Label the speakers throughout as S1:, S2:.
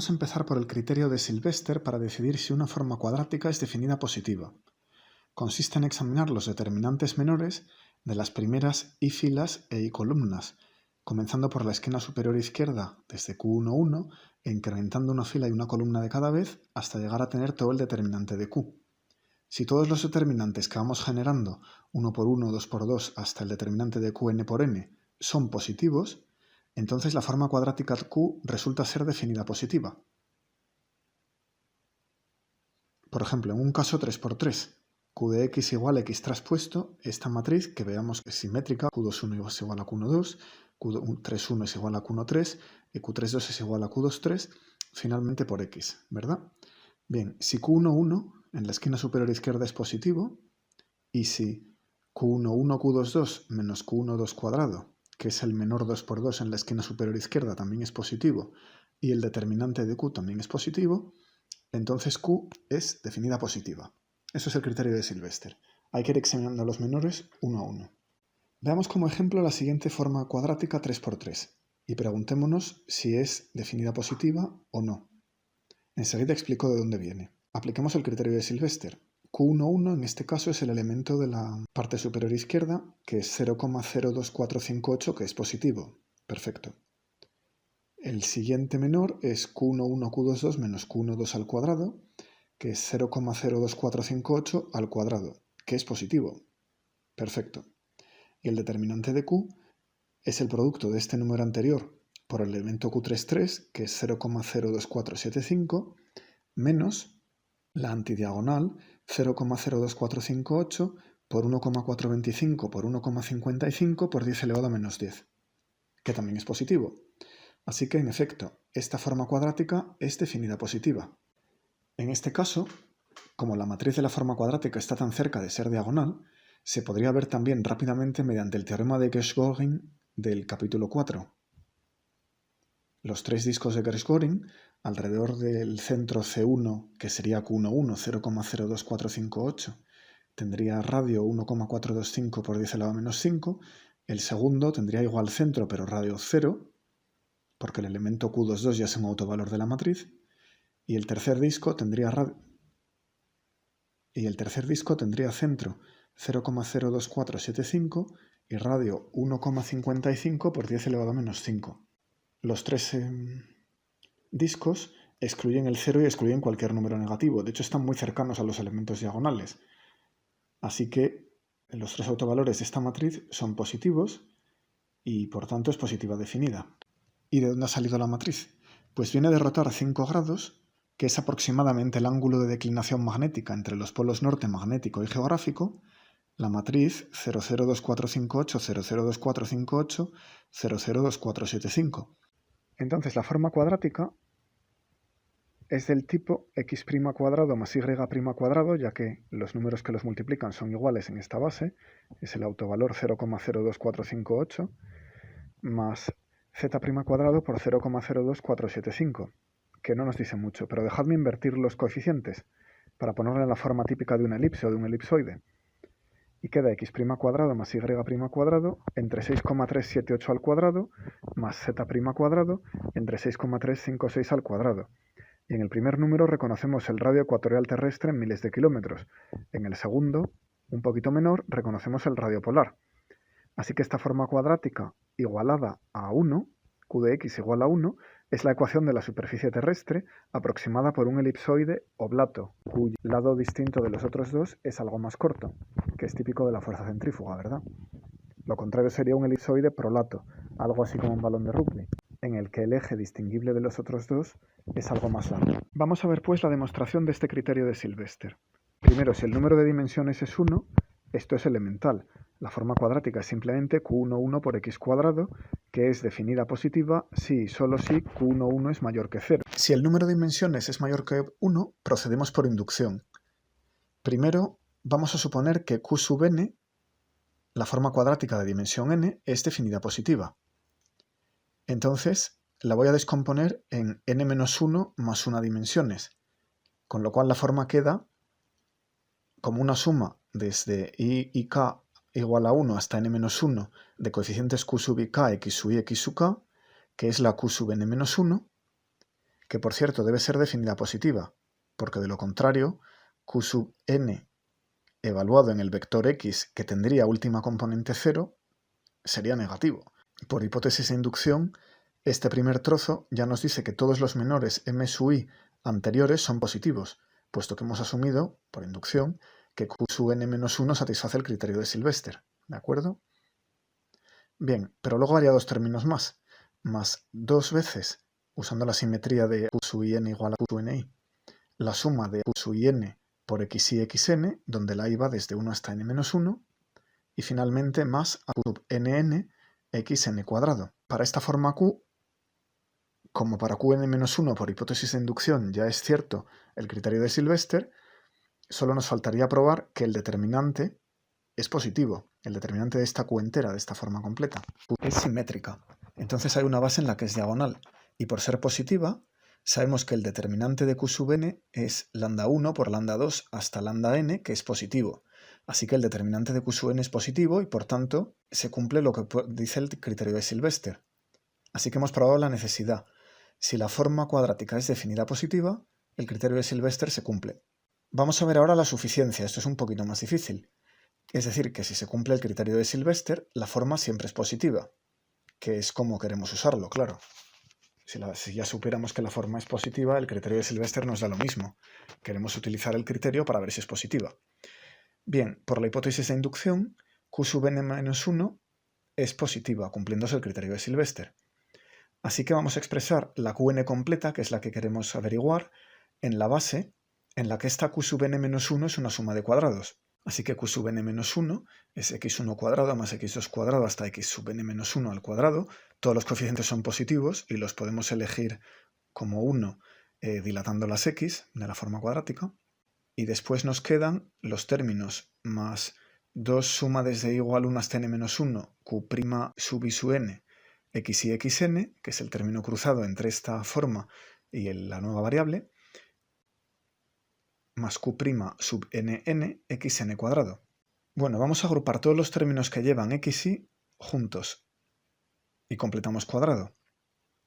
S1: Vamos a empezar por el criterio de Sylvester para decidir si una forma cuadrática es definida positiva. Consiste en examinar los determinantes menores de las primeras y filas e y columnas, comenzando por la esquina superior izquierda desde Q1,1 e incrementando una fila y una columna de cada vez hasta llegar a tener todo el determinante de Q. Si todos los determinantes que vamos generando 1 por 1, 2 por 2 hasta el determinante de Qn por n son positivos, entonces la forma cuadrática Q resulta ser definida positiva. Por ejemplo, en un caso 3×3, Q de x igual a x traspuesto, esta matriz que veamos es simétrica, Q2,1 es igual a Q1,2, Q3,1 es igual a Q1,3 y Q3,2 es igual a Q2,3, finalmente por x, ¿verdad? Bien, si Q1,1 en la esquina superior izquierda es positivo, y si Q1,1, Q2,2 menos Q1,2 cuadrado, que es el menor 2 por 2 en la esquina superior izquierda, también es positivo, y el determinante de Q también es positivo, entonces Q es definida positiva. Eso es el criterio de Sylvester. Hay que ir examinando los menores uno a uno. Veamos como ejemplo la siguiente forma cuadrática 3×3 y preguntémonos si es definida positiva o no. Enseguida explico de dónde viene. Apliquemos el criterio de Sylvester. Q1,1 en este caso es el elemento de la parte superior izquierda, que es 0,02458, que es positivo. Perfecto. El siguiente menor es Q1,1, Q2,2 menos Q1,2 al cuadrado, que es 0,02458 al cuadrado, que es positivo. Perfecto. Y el determinante de Q es el producto de este número anterior por el elemento Q33, que es 0,02475, menos la antidiagonal 0,02458 por 1,425 por 1,55 por 10 elevado a menos 10, que también es positivo. Así que, en efecto, esta forma cuadrática es definida positiva. En este caso, como la matriz de la forma cuadrática está tan cerca de ser diagonal, se podría ver también rápidamente mediante el teorema de Gershgorin del capítulo 4. Los tres discos de Gershgorin, alrededor del centro C1, que sería Q1,1, 0,02458, tendría radio 1,425 por 10 elevado a menos 5, el segundo tendría igual centro pero radio 0, porque el elemento Q2,2 ya es un autovalor de la matriz, y el tercer disco tendría centro 0,02475 y radio 1,55 por 10 elevado a menos 5. Los tres discos excluyen el 0 y excluyen cualquier número negativo. De hecho, están muy cercanos a los elementos diagonales. Así que los tres autovalores de esta matriz son positivos y, por tanto, es positiva definida. ¿Y de dónde ha salido la matriz? Pues viene de rotar 5 grados, que es aproximadamente el ángulo de declinación magnética entre los polos norte magnético y geográfico, la matriz 002458, 002458, 002475. Entonces la forma cuadrática es del tipo x' cuadrado más y' cuadrado, ya que los números que los multiplican son iguales en esta base, es el autovalor 0,02458, más z' cuadrado por 0,02475, que no nos dice mucho, pero dejadme invertir los coeficientes para ponerle en la forma típica de una elipse o de un elipsoide. Y queda x' cuadrado más y' cuadrado entre 6,378 al cuadrado más z' cuadrado entre 6,356 al cuadrado. Y en el primer número reconocemos el radio ecuatorial terrestre en miles de kilómetros. En el segundo, un poquito menor, reconocemos el radio polar. Así que esta forma cuadrática igualada a 1, q de x igual a 1, es la ecuación de la superficie terrestre aproximada por un elipsoide oblato, cuyo lado distinto de los otros dos es algo más corto, que es típico de la fuerza centrífuga, ¿verdad? Lo contrario sería un elipsoide prolato, algo así como un balón de rugby, en el que el eje distinguible de los otros dos es algo más largo. Vamos a ver pues la demostración de este criterio de Sylvester. Primero, si el número de dimensiones es 1, esto es elemental. La forma cuadrática es simplemente Q1,1 por x cuadrado, que es definida positiva si y solo si Q1,1 es mayor que 0. Si el número de dimensiones es mayor que 1, procedemos por inducción. Primero, vamos a suponer que Q sub n, la forma cuadrática de dimensión n, es definida positiva. Entonces, la voy a descomponer en n-1 más 1 dimensiones, con lo cual la forma queda como una suma desde i y k igual a 1 hasta n-1 de coeficientes q sub i k, x sub i, x sub k, que es la q sub n-1, que por cierto debe ser definida positiva, porque de lo contrario, Q sub n evaluado en el vector x que tendría última componente 0 sería negativo. Por hipótesis de inducción, este primer trozo ya nos dice que todos los menores m sub i anteriores son positivos, puesto que hemos asumido, por inducción, que Q sub n-1 satisface el criterio de Sylvester, ¿de acuerdo? Bien, pero luego haría dos términos más 2 veces, usando la simetría de Q sub n igual a Q sub ni, la suma de Q sub n por xi xn, donde la i va desde 1 hasta n-1, y finalmente más a Q sub nn xn cuadrado. Para esta forma Q, como para Qn-1 por hipótesis de inducción ya es cierto el criterio de Sylvester, solo nos faltaría probar que el determinante es positivo, el determinante de esta Q entera, de esta forma completa. Es simétrica, entonces hay una base en la que es diagonal, y por ser positiva, sabemos que el determinante de Q sub n es lambda 1 por lambda 2 hasta lambda n, que es positivo. Así que el determinante de Q sub n es positivo y por tanto se cumple lo que dice el criterio de Sylvester. Así que hemos probado la necesidad. Si la forma cuadrática es definida positiva, el criterio de Sylvester se cumple. Vamos a ver ahora la suficiencia, esto es un poquito más difícil. Es decir, que si se cumple el criterio de Sylvester, la forma siempre es positiva, que es como queremos usarlo, claro. Si ya supiéramos que la forma es positiva, el criterio de Sylvester nos da lo mismo. Queremos utilizar el criterio para ver si es positiva. Bien, por la hipótesis de inducción, Q sub n-1 es positiva, cumpliéndose el criterio de Sylvester. Así que vamos a expresar la Qn completa, que es la que queremos averiguar, en la base en la que esta Q sub n-1 es una suma de cuadrados. Así que Q sub n-1 es x1 cuadrado más x2 cuadrado hasta x sub n-1 al cuadrado. Todos los coeficientes son positivos y los podemos elegir como 1 dilatando las x de la forma cuadrática. Y después nos quedan los términos más 2 suma desde i igual 1 hasta n-1 q' sub i sub n x y xn, que es el término cruzado entre esta forma y la nueva variable, más q' sub nn xn cuadrado. Bueno, vamos a agrupar todos los términos que llevan xy juntos y completamos cuadrado,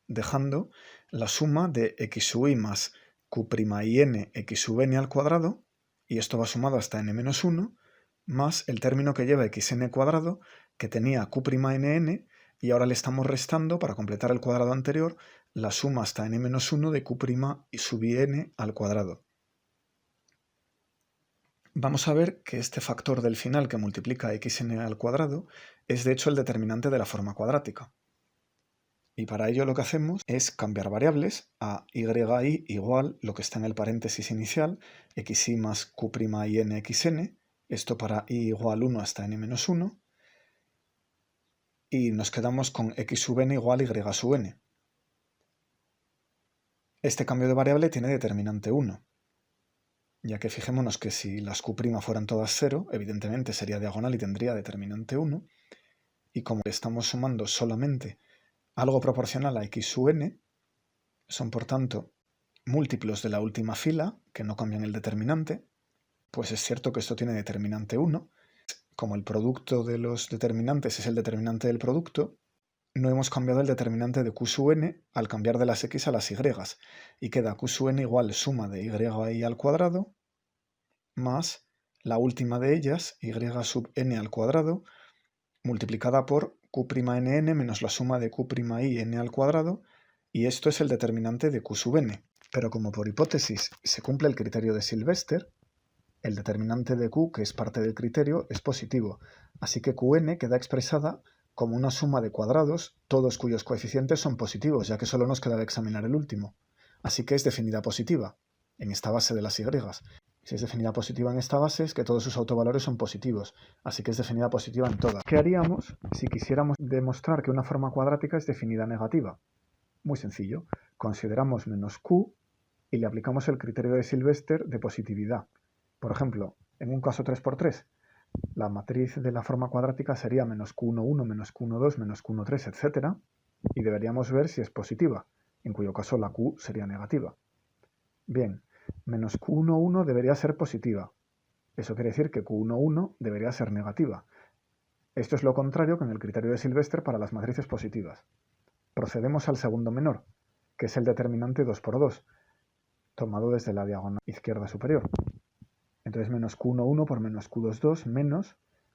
S1: dejando la suma de x sub i más q' y n x sub n al cuadrado, y esto va sumado hasta n-1, más el término que lleva xn cuadrado, que tenía q' nn, y ahora le estamos restando, para completar el cuadrado anterior, la suma hasta n-1 de q' y sub i n al cuadrado. Vamos a ver que este factor del final que multiplica xn al cuadrado es de hecho el determinante de la forma cuadrática. Y para ello lo que hacemos es cambiar variables a y igual lo que está en el paréntesis inicial, xy más q' y n xn, esto para i igual 1 hasta n-1, y nos quedamos con x sub n igual y sub n. Este cambio de variable tiene determinante 1, ya que fijémonos que si las q' fueran todas 0, evidentemente sería diagonal y tendría determinante 1, y como le estamos sumando solamente algo proporcional a x sub n, son por tanto múltiplos de la última fila, que no cambian el determinante, pues es cierto que esto tiene determinante 1. Como el producto de los determinantes es el determinante del producto, no hemos cambiado el determinante de q sub n al cambiar de las x a las y, y queda q sub n igual suma de y al cuadrado más la última de ellas, y sub n al cuadrado, multiplicada por Q'nn menos la suma de Q'i n al cuadrado, y esto es el determinante de Q sub n. Pero como por hipótesis se cumple el criterio de Sylvester, el determinante de Q, que es parte del criterio, es positivo, así que Qn queda expresada como una suma de cuadrados, todos cuyos coeficientes son positivos, ya que solo nos quedaba examinar el último. Así que es definida positiva, en esta base de las y. Si es definida positiva en esta base, es que todos sus autovalores son positivos, así que es definida positiva en todas. ¿Qué haríamos si quisiéramos demostrar que una forma cuadrática es definida negativa? Muy sencillo, consideramos menos q y le aplicamos el criterio de Sylvester de positividad. Por ejemplo, en un caso 3×3, la matriz de la forma cuadrática sería menos q11, menos q12, menos q13, etc. Y deberíamos ver si es positiva, en cuyo caso la q sería negativa. Bien, menos q11 debería ser positiva. Eso quiere decir que q11 debería ser negativa. Esto es lo contrario que en el criterio de Sylvester para las matrices positivas. Procedemos al segundo menor. que es el determinante 2 por 2, tomado desde la diagonal izquierda superior. Entonces menos q1,1 por menos q2,2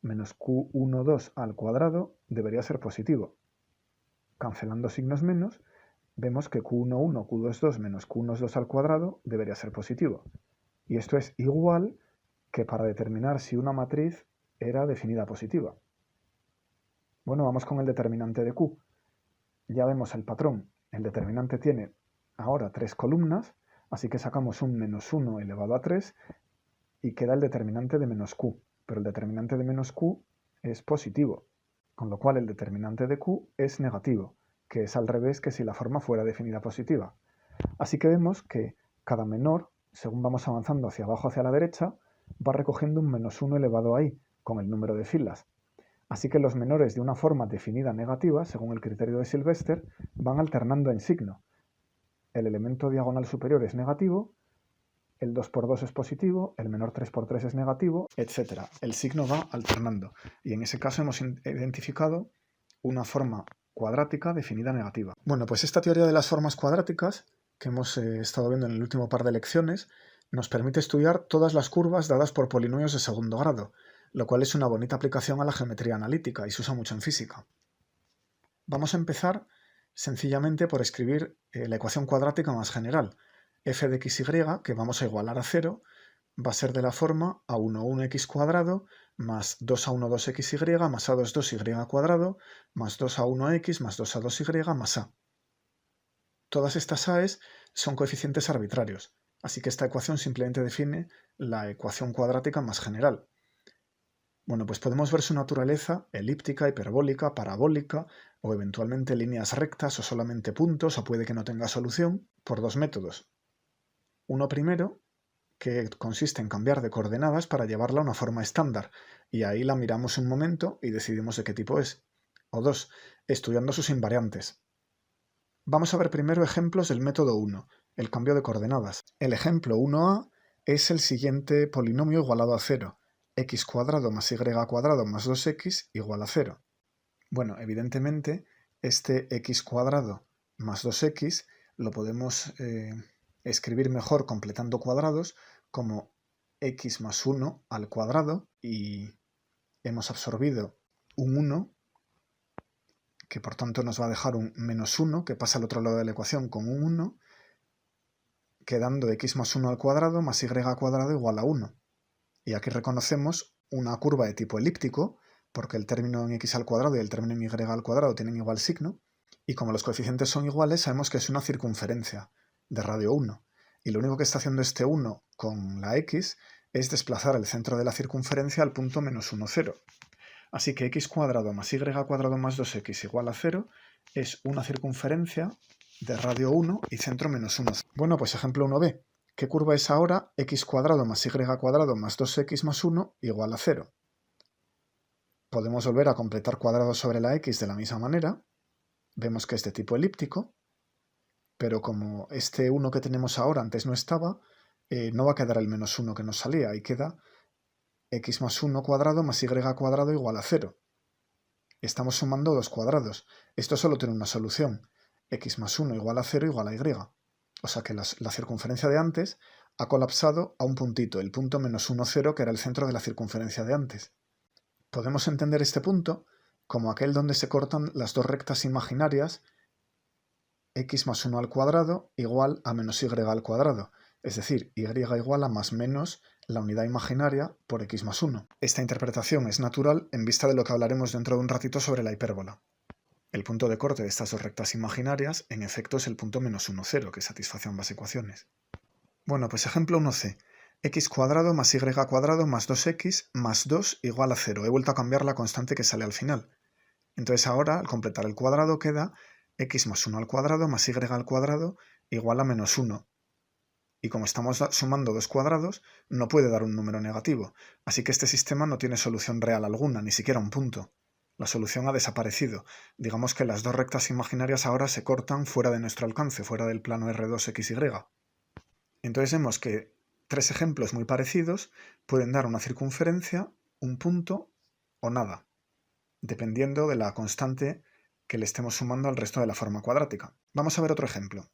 S1: menos q1,2 al cuadrado debería ser positivo. Cancelando signos menos, vemos que q1,1, q2,2 menos q1,2 al cuadrado debería ser positivo. Y esto es igual que para determinar si una matriz era definida positiva. Bueno, vamos con el determinante de q. Ya vemos el patrón. El determinante tiene ahora 3 columnas, así que sacamos un menos 1 elevado a 3 y queda el determinante de menos q. Pero el determinante de menos q es positivo, con lo cual el determinante de q es negativo, que es al revés que si la forma fuera definida positiva. Así que vemos que cada menor, según vamos avanzando hacia abajo hacia la derecha, va recogiendo un menos 1 elevado a i, con el número de filas. Así que los menores de una forma definida negativa, según el criterio de Sylvester, van alternando en signo. El elemento diagonal superior es negativo, el 2 por 2 es positivo, el menor 3 por 3 es negativo, etc. El signo va alternando. Y en ese caso hemos identificado una forma cuadrática definida negativa. Bueno, pues esta teoría de las formas cuadráticas, que hemos estado viendo en el último par de lecciones, nos permite estudiar todas las curvas dadas por polinomios de segundo grado, lo cual es una bonita aplicación a la geometría analítica y se usa mucho en física. Vamos a empezar sencillamente por escribir la ecuación cuadrática más general. F de xy, que vamos a igualar a 0, va a ser de la forma a11x cuadrado más 2a1 2xy más a2 2y cuadrado más 2a1x más 2a 2y más a. Todas estas a's son coeficientes arbitrarios, así que esta ecuación simplemente define la ecuación cuadrática más general. Bueno, pues podemos ver su naturaleza elíptica, hiperbólica, parabólica, o eventualmente líneas rectas o solamente puntos, o puede que no tenga solución, por dos métodos. Uno primero, que consiste en cambiar de coordenadas para llevarla a una forma estándar, y ahí la miramos un momento y decidimos de qué tipo es. O dos, estudiando sus invariantes. Vamos a ver primero ejemplos del método 1, el cambio de coordenadas. El ejemplo 1a es el siguiente polinomio igualado a 0, x cuadrado más y cuadrado más 2x igual a 0. Bueno, evidentemente, este x cuadrado más 2x lo podemos escribir mejor completando cuadrados como x más 1 al cuadrado, y hemos absorbido un 1, que por tanto nos va a dejar un menos 1, que pasa al otro lado de la ecuación con un 1, quedando x más 1 al cuadrado más y cuadrado igual a 1. Y aquí reconocemos una curva de tipo elíptico, porque el término en x al cuadrado y el término en y al cuadrado tienen igual signo, y como los coeficientes son iguales, sabemos que es una circunferencia de radio 1. Y lo único que está haciendo este 1 con la x es desplazar el centro de la circunferencia al punto menos 1, 0. Así que x cuadrado más y cuadrado más 2x igual a 0 es una circunferencia de radio 1 y centro menos 1. Bueno, pues ejemplo 1b. ¿Qué curva es ahora x cuadrado más y cuadrado más 2x más 1 igual a 0? Podemos volver a completar cuadrados sobre la x de la misma manera. Vemos que es de tipo elíptico, pero como este 1 que tenemos ahora antes no estaba, no va a quedar el menos 1 que nos salía, y queda x más 1 cuadrado más y cuadrado igual a 0. Estamos sumando dos cuadrados. Esto solo tiene una solución. X más 1 igual a 0 igual a y. O sea que la circunferencia de antes ha colapsado a un puntito, el punto menos 1, 0, que era el centro de la circunferencia de antes. Podemos entender este punto como aquel donde se cortan las dos rectas imaginarias x más 1 al cuadrado igual a menos y al cuadrado, es decir, y igual a más menos la unidad imaginaria por x más 1. Esta interpretación es natural en vista de lo que hablaremos dentro de un ratito sobre la hipérbola. El punto de corte de estas dos rectas imaginarias, en efecto, es el punto menos 1, 0, que satisface ambas ecuaciones. Bueno, pues ejemplo 1c. X cuadrado más y cuadrado más 2x más 2 igual a 0. He vuelto a cambiar la constante que sale al final. Entonces ahora, al completar el cuadrado, queda x más 1 al cuadrado más y al cuadrado igual a menos 1. Y como estamos sumando dos cuadrados, no puede dar un número negativo. Así que este sistema no tiene solución real alguna, ni siquiera un punto. La solución ha desaparecido. Digamos que las dos rectas imaginarias ahora se cortan fuera de nuestro alcance, fuera del plano R2XY. Entonces vemos que tres ejemplos muy parecidos pueden dar una circunferencia, un punto o nada, dependiendo de la constante que le estemos sumando al resto de la forma cuadrática. Vamos a ver otro ejemplo.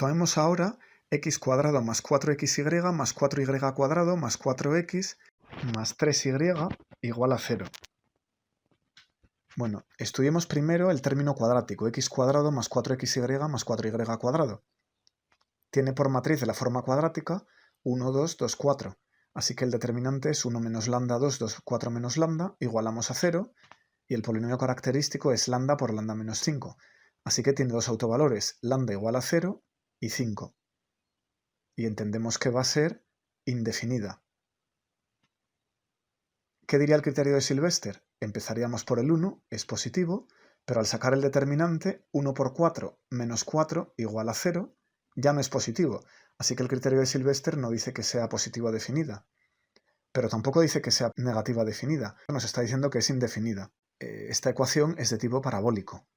S1: Tomemos ahora x cuadrado más 4xy más 4y cuadrado más 4x más 3y igual a 0. Bueno, estudiemos primero el término cuadrático, x cuadrado más 4xy más 4y cuadrado. Tiene por matriz de la forma cuadrática 1, 2, 2, 4. Así que el determinante es 1 menos lambda 2, 2, 4 menos lambda, igualamos a 0, y el polinomio característico es lambda por lambda menos 5. Así que tiene dos autovalores, lambda igual a 0 y 5. Y entendemos que va a ser indefinida. ¿Qué diría el criterio de Sylvester? Empezaríamos por el 1, es positivo, pero al sacar el determinante, 1 por 4 menos 4 igual a 0, ya no es positivo, así que el criterio de Sylvester no dice que sea positiva definida, pero tampoco dice que sea negativa definida, nos está diciendo que es indefinida. Esta ecuación es de tipo parabólico,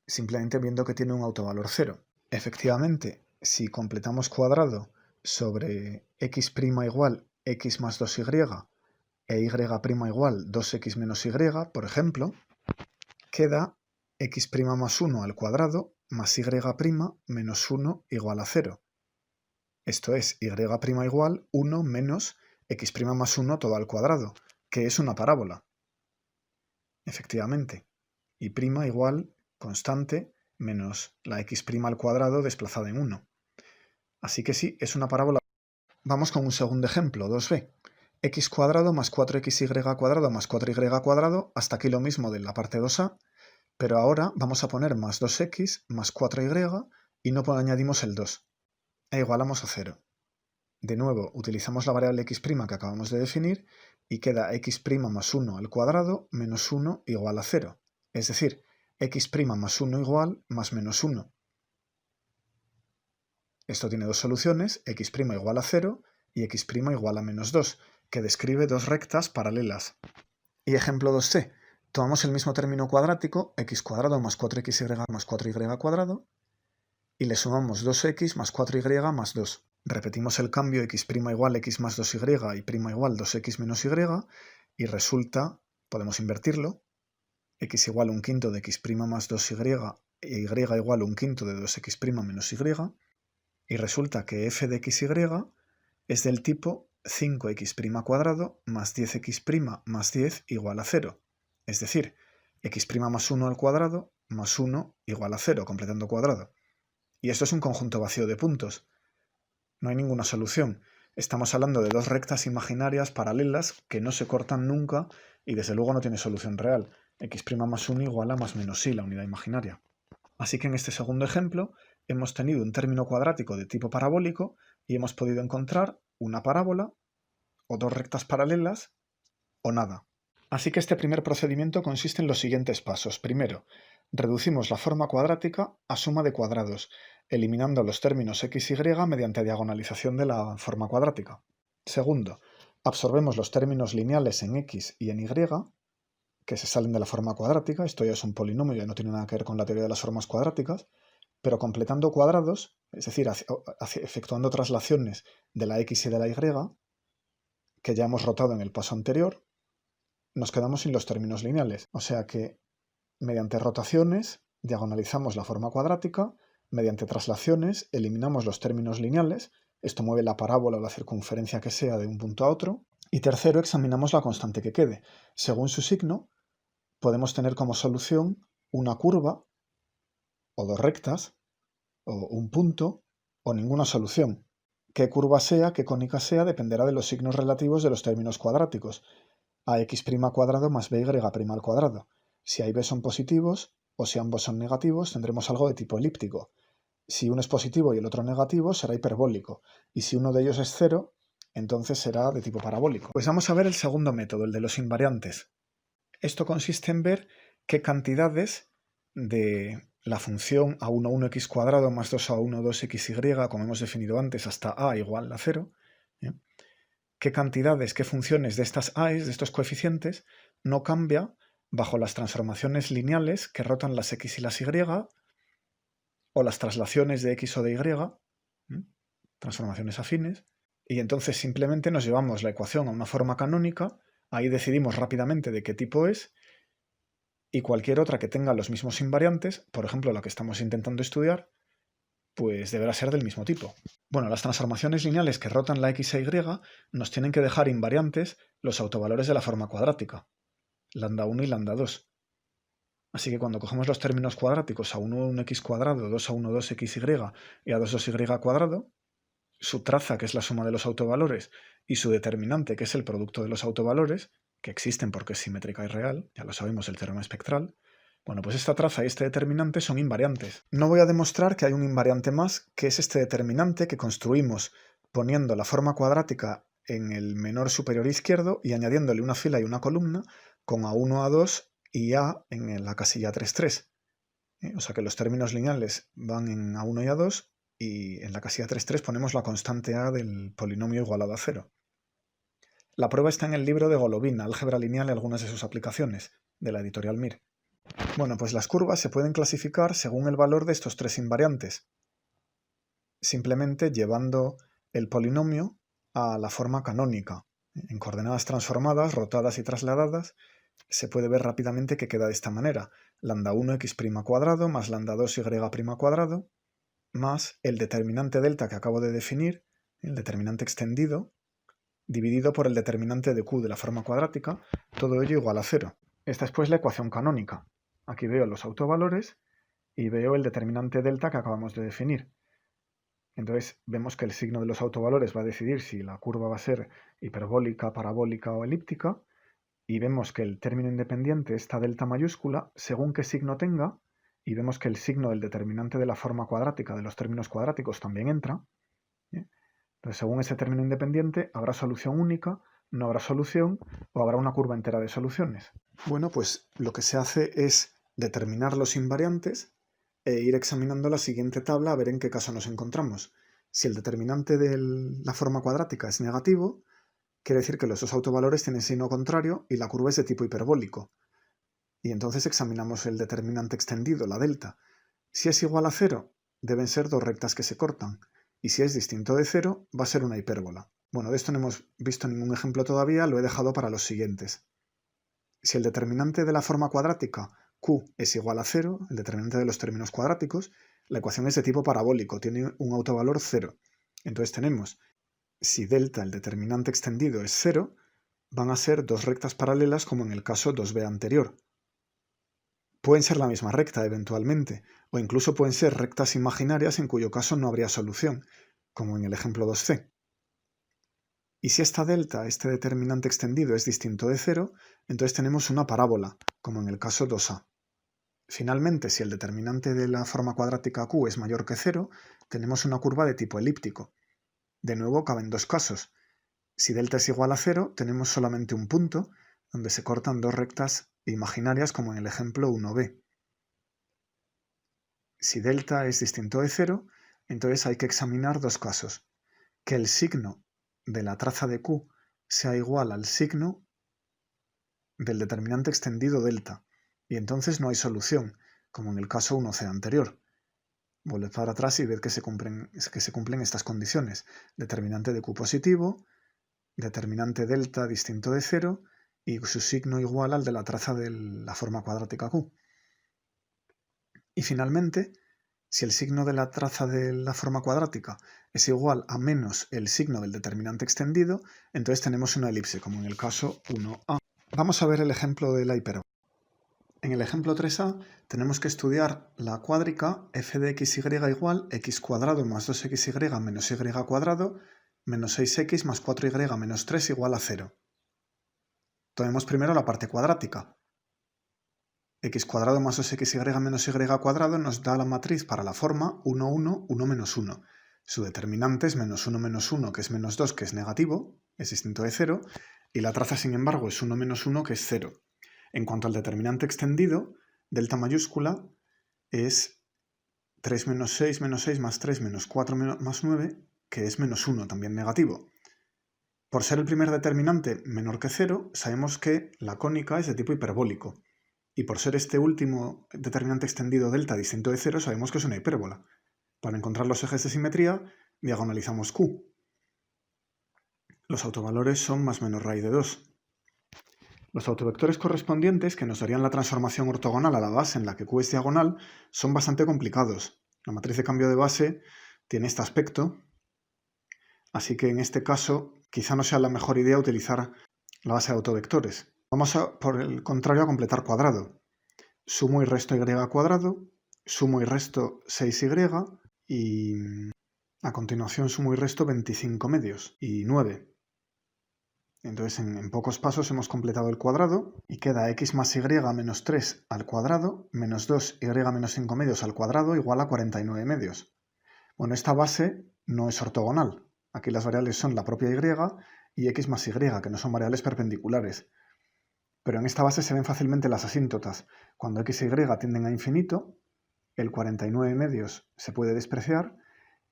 S1: simplemente viendo que tiene un autovalor 0. Efectivamente, si completamos cuadrado sobre x' igual x más 2y e y' igual 2x menos y, por ejemplo, queda x' más 1 al cuadrado más y' menos 1 igual a 0. Esto es y' igual 1 menos x' más 1 todo al cuadrado, que es una parábola. Efectivamente, y' igual constante menos la x' al cuadrado desplazada en 1. Así que sí, es una parábola. Vamos con un segundo ejemplo, 2b. X cuadrado más 4xy cuadrado más 4y cuadrado, hasta aquí lo mismo de la parte 2a, pero ahora vamos a poner más 2x más 4y y no añadimos el 2, e igualamos a 0. De nuevo, utilizamos la variable x' que acabamos de definir y queda x' más 1 al cuadrado menos 1 igual a 0, es decir, x' más 1 igual más menos 1. Esto tiene dos soluciones, x' igual a 0 y x' igual a menos 2, que describe dos rectas paralelas. Y ejemplo 2c, tomamos el mismo término cuadrático, x cuadrado más 4xy más 4y cuadrado, y le sumamos 2x más 4y más 2. Repetimos el cambio x' igual x más 2y y prima igual 2x menos y, y resulta, podemos invertirlo, x igual 1/5 de x' más 2y y y igual 1/5 de 2x' menos y, y resulta que f de xy es del tipo 5x' cuadrado más 10x' más 10 igual a 0. Es decir, x' más 1 al cuadrado más 1 igual a 0, completando cuadrado. Y esto es un conjunto vacío de puntos. No hay ninguna solución. Estamos hablando de dos rectas imaginarias paralelas que no se cortan nunca y desde luego no tiene solución real. X' más 1 igual a más menos y, la unidad imaginaria. Así que en este segundo ejemplo hemos tenido un término cuadrático de tipo parabólico y hemos podido encontrar una parábola o dos rectas paralelas o nada. Así que este primer procedimiento consiste en los siguientes pasos. Primero, reducimos la forma cuadrática a suma de cuadrados, eliminando los términos x y mediante diagonalización de la forma cuadrática. Segundo, absorbemos los términos lineales en x y en y, que se salen de la forma cuadrática. Esto ya es un polinomio, ya no tiene nada que ver con la teoría de las formas cuadráticas, pero completando cuadrados, es decir, efectuando traslaciones de la x y de la y, que ya hemos rotado en el paso anterior, nos quedamos sin los términos lineales. O sea que, mediante rotaciones, diagonalizamos la forma cuadrática, mediante traslaciones, eliminamos los términos lineales, esto mueve la parábola o la circunferencia que sea de un punto a otro, y tercero, examinamos la constante que quede. Según su signo, podemos tener como solución una curva, o dos rectas, o un punto, o ninguna solución. Qué curva sea, qué cónica sea, dependerá de los signos relativos de los términos cuadráticos. Ax' cuadrado más by' al cuadrado. Si A y B son positivos, o si ambos son negativos, tendremos algo de tipo elíptico. Si uno es positivo y el otro negativo, será hiperbólico. Y si uno de ellos es cero, entonces será de tipo parabólico. Pues vamos a ver el segundo método, el de los invariantes. Esto consiste en ver qué cantidades de la función a11x cuadrado más 2a1 2xy, como hemos definido antes, hasta a igual a 0, qué cantidades, qué funciones de estas a's, de estos coeficientes, no cambia bajo las transformaciones lineales que rotan las x y las y, o las traslaciones de x o de y, transformaciones afines, y entonces simplemente nos llevamos la ecuación a una forma canónica, ahí decidimos rápidamente de qué tipo es, y cualquier otra que tenga los mismos invariantes, por ejemplo la que estamos intentando estudiar, pues deberá ser del mismo tipo. Bueno, las transformaciones lineales que rotan la x e y nos tienen que dejar invariantes los autovalores de la forma cuadrática, lambda1 y lambda2. Así que cuando cogemos los términos cuadráticos a1x cuadrado, 2a1 2xy y a 2 2y cuadrado, su traza, que es la suma de los autovalores, y su determinante, que es el producto de los autovalores, que existen porque es simétrica y real, ya lo sabemos, el teorema espectral. Bueno, pues esta traza y este determinante son invariantes. No voy a demostrar que hay un invariante más, que es este determinante que construimos poniendo la forma cuadrática en el menor superior izquierdo y añadiéndole una fila y una columna con a1, a2 y a en la casilla 3, 3. O sea que los términos lineales van en a1 y a2 y en la casilla 3, 3 ponemos la constante a del polinomio igualado a 0. La prueba está en el libro de Golovin, Álgebra lineal y algunas de sus aplicaciones, de la editorial Mir. Bueno, pues las curvas se pueden clasificar según el valor de estos tres invariantes, simplemente llevando el polinomio a la forma canónica. En coordenadas transformadas, rotadas y trasladadas, se puede ver rápidamente que queda de esta manera: lambda1x' cuadrado más lambda2y' cuadrado más el determinante delta que acabo de definir, el determinante extendido, dividido por el determinante de q de la forma cuadrática, todo ello igual a 0. Esta es pues la ecuación canónica. Aquí veo los autovalores y veo el determinante delta que acabamos de definir. Entonces vemos que el signo de los autovalores va a decidir si la curva va a ser hiperbólica, parabólica o elíptica, y vemos que el término independiente, esta delta mayúscula, según qué signo tenga, y vemos que el signo del determinante de la forma cuadrática de los términos cuadráticos también entra. Entonces, según ese término independiente, habrá solución única, no habrá solución o habrá una curva entera de soluciones. Bueno, pues lo que se hace es determinar los invariantes e ir examinando la siguiente tabla a ver en qué caso nos encontramos. Si el determinante de la forma cuadrática es negativo, quiere decir que los dos autovalores tienen signo contrario y la curva es de tipo hiperbólico. Y entonces examinamos el determinante extendido, la delta. Si es igual a 0, deben ser dos rectas que se cortan. Y si es distinto de 0, va a ser una hipérbola. Bueno, de esto no hemos visto ningún ejemplo todavía, lo he dejado para los siguientes. Si el determinante de la forma cuadrática q es igual a 0, el determinante de los términos cuadráticos, la ecuación es de tipo parabólico, tiene un autovalor 0. Entonces tenemos, si delta, el determinante extendido, es 0, van a ser dos rectas paralelas como en el caso 2b anterior. Pueden ser la misma recta eventualmente, o incluso pueden ser rectas imaginarias en cuyo caso no habría solución, como en el ejemplo 2c. Y si esta delta, este determinante extendido, es distinto de 0, entonces tenemos una parábola, como en el caso 2a. Finalmente, si el determinante de la forma cuadrática q es mayor que 0, tenemos una curva de tipo elíptico. De nuevo, caben dos casos. Si delta es igual a 0, tenemos solamente un punto, donde se cortan dos rectas imaginarias como en el ejemplo 1b. Si delta es distinto de 0, entonces hay que examinar dos casos: que el signo de la traza de q sea igual al signo del determinante extendido delta, y entonces no hay solución, como en el caso 1c anterior. Volved para atrás y ved que se cumplen estas condiciones: determinante de q positivo, determinante delta distinto de 0, y su signo igual al de la traza de la forma cuadrática q. Y finalmente, si el signo de la traza de la forma cuadrática es igual a menos el signo del determinante extendido, entonces tenemos una elipse, como en el caso 1a. Vamos a ver el ejemplo de la hipérbola. En el ejemplo 3a tenemos que estudiar la cuádrica f de xy igual x cuadrado más 2xy menos y cuadrado menos 6x más 4y menos 3 igual a 0. Tomemos primero la parte cuadrática. X cuadrado más 2xy menos y cuadrado nos da la matriz para la forma 1, 1, 1 menos 1. Su determinante es menos 1 menos 1, que es menos 2, que es negativo, es distinto de 0, y la traza, sin embargo, es 1 menos 1, que es 0. En cuanto al determinante extendido, delta mayúscula es 3 menos 6 más 3 menos 4 más 9, que es menos 1, también negativo. Por ser el primer determinante menor que 0, sabemos que la cónica es de tipo hiperbólico. Y por ser este último determinante extendido delta distinto de 0, sabemos que es una hipérbola. Para encontrar los ejes de simetría, diagonalizamos q. Los autovalores son más menos raíz de 2. Los autovectores correspondientes, que nos darían la transformación ortogonal a la base en la que q es diagonal, son bastante complicados. La matriz de cambio de base tiene este aspecto, así que en este caso quizá no sea la mejor idea utilizar la base de autovectores. Vamos por el contrario, a completar cuadrado. Sumo y resto y cuadrado, sumo y resto 6y y a continuación sumo y resto 25 medios y 9. Entonces en pocos pasos hemos completado el cuadrado y queda x más y menos 3 al cuadrado menos 2y menos 5 medios al cuadrado igual a 49 medios. Bueno, esta base no es ortogonal. Aquí las variables son la propia y x más y, que no son variables perpendiculares. Pero en esta base se ven fácilmente las asíntotas. Cuando x y tienden a infinito, el 49 medios se puede despreciar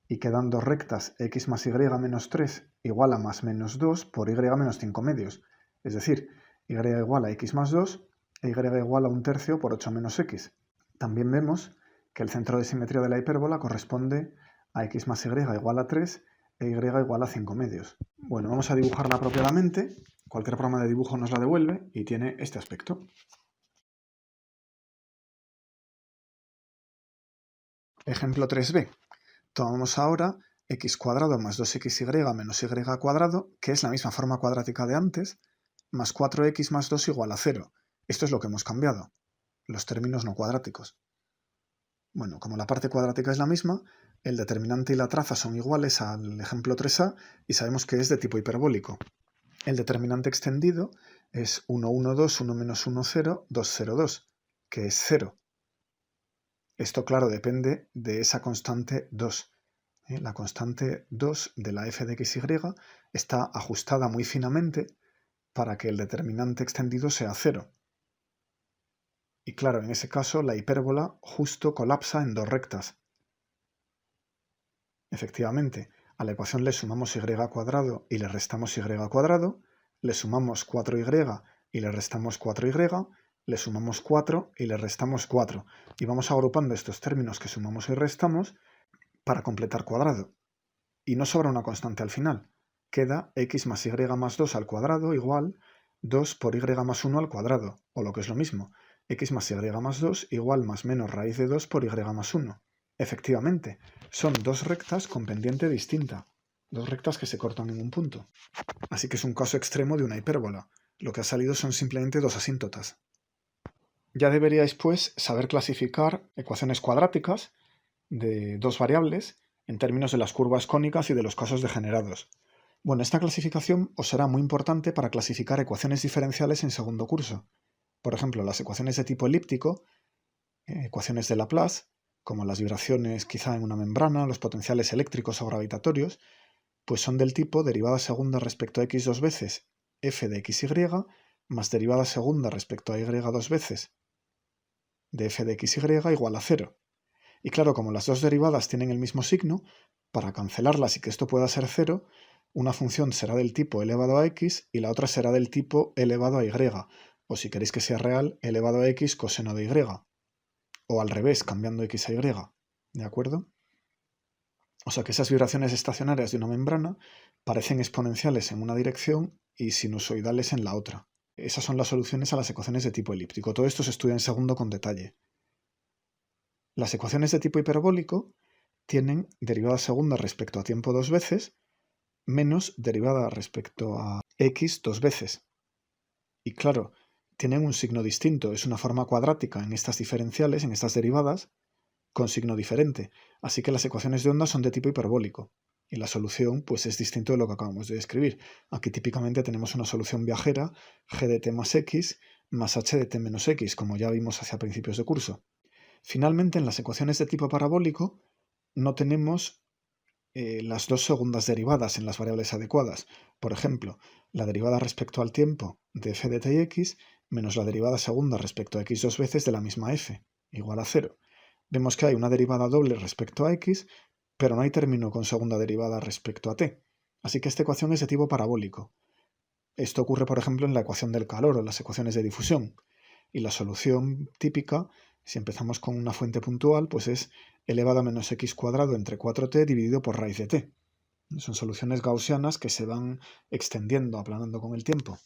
S1: y quedan dos rectas x más y menos 3 igual a más menos 2 por y menos 5 medios. Es decir, y igual a x más 2 e y igual a 1/3 por 8 menos x. También vemos que el centro de simetría de la hipérbola corresponde a x más y igual a 3 e y igual a 5 medios. Bueno, vamos a dibujarla apropiadamente. Cualquier programa de dibujo nos la devuelve y tiene este aspecto. Ejemplo 3b. Tomamos ahora x cuadrado más 2xy menos y cuadrado, que es la misma forma cuadrática de antes, más 4x más 2 igual a 0. Esto es lo que hemos cambiado, los términos no cuadráticos. Bueno, como la parte cuadrática es la misma, el determinante y la traza son iguales al ejemplo 3a y sabemos que es de tipo hiperbólico. El determinante extendido es 1, 1, 2, 1 menos 1, 0, 2, 0, 2, que es 0. Esto, claro, depende de esa constante 2. La constante 2 de la f de x y está ajustada muy finamente para que el determinante extendido sea 0. Y claro, en ese caso la hipérbola justo colapsa en dos rectas. Efectivamente, a la ecuación le sumamos y cuadrado y le restamos y cuadrado, le sumamos 4y y le restamos 4y, le sumamos 4 y le restamos 4. Y vamos agrupando estos términos que sumamos y restamos para completar cuadrado. Y no sobra una constante al final. Queda x más y más 2 al cuadrado igual 2 por y más 1 al cuadrado, o lo que es lo mismo, x más y más 2 igual más menos raíz de 2 por y más 1. Efectivamente, son dos rectas con pendiente distinta, dos rectas que se cortan en un punto. Así que es un caso extremo de una hipérbola. Lo que ha salido son simplemente dos asíntotas. Ya deberíais, pues, saber clasificar ecuaciones cuadráticas de dos variables en términos de las curvas cónicas y de los casos degenerados. Bueno, esta clasificación os será muy importante para clasificar ecuaciones diferenciales en segundo curso. Por ejemplo, las ecuaciones de tipo elíptico, ecuaciones de Laplace, como las vibraciones quizá en una membrana, los potenciales eléctricos o gravitatorios, pues son del tipo derivada segunda respecto a x dos veces f de xy más derivada segunda respecto a y dos veces de f de xy igual a 0. Y claro, como las dos derivadas tienen el mismo signo, para cancelarlas y que esto pueda ser 0, una función será del tipo elevado a x y la otra será del tipo elevado a y, o si queréis que sea real, elevado a x coseno de y, o al revés, cambiando x a y, ¿de acuerdo? O sea que esas vibraciones estacionarias de una membrana parecen exponenciales en una dirección y sinusoidales en la otra. Esas son las soluciones a las ecuaciones de tipo elíptico. Todo esto se estudia en segundo con detalle. Las ecuaciones de tipo hiperbólico tienen derivada segunda respecto a tiempo dos veces menos derivada respecto a x dos veces. Y claro, tienen un signo distinto, es una forma cuadrática en estas diferenciales, en estas derivadas, con signo diferente. Así que las ecuaciones de onda son de tipo hiperbólico. Y la solución pues es distinto de lo que acabamos de describir. Aquí típicamente tenemos una solución viajera, g de t más x más h de t menos x, como ya vimos hacia principios de curso. Finalmente, en las ecuaciones de tipo parabólico no tenemos las dos segundas derivadas en las variables adecuadas. Por ejemplo, la derivada respecto al tiempo de f de t y x menos la derivada segunda respecto a x dos veces de la misma f, igual a 0. Vemos que hay una derivada doble respecto a x, pero no hay término con segunda derivada respecto a t. Así que esta ecuación es de tipo parabólico. Esto ocurre, por ejemplo, en la ecuación del calor o en las ecuaciones de difusión. Y la solución típica, si empezamos con una fuente puntual, pues es elevado a menos x cuadrado entre 4t dividido por raíz de t. Son soluciones gaussianas que se van extendiendo, aplanando con el tiempo.